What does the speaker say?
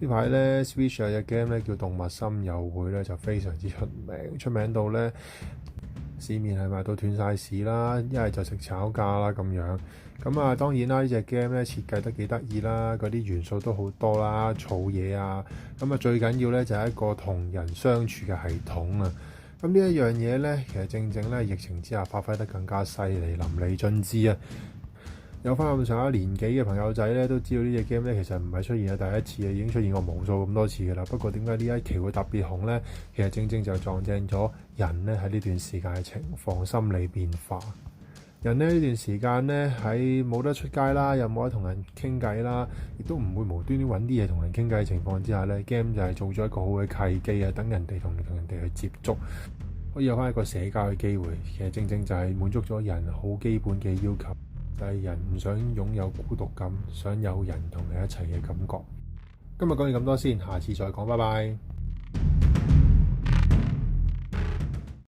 呢排咧 Switch 有隻 game 咧叫動物森友會咧就非常之出名到咧市面係賣到斷晒市啦，一係就食炒價啦咁樣。咁啊當然啦，呢隻 game 咧設計得幾得意啦，嗰啲元素都好多啦，儲嘢啊。咁啊最緊要咧就係一個同人相處嘅系統啊。咁呢一樣嘢咧，其實正正咧疫情之下發揮得更加犀利，淋漓盡致啊！有翻咁上下年紀嘅朋友仔咧，都知道呢隻 game 咧其實唔係出現咗第一次啊，已經出現過無數咁多次嘅啦。不過點解呢一期會特別紅呢？其實正正就撞正咗人咧喺呢段時間嘅情況、心理變化。人咧呢段時間咧喺冇得出街啦，又冇得同人傾偈啦，亦都唔會無端端揾啲嘢同人傾偈嘅情況之下咧，game 就係做咗一個好嘅契機啊，等人哋同人哋去接觸，可以有翻一個社交嘅機會。其實正正就係滿足咗人好基本嘅要求。就係人唔想擁有孤獨感，想有人同你一齊嘅感覺。今日講完咁多先，下次再講，拜拜。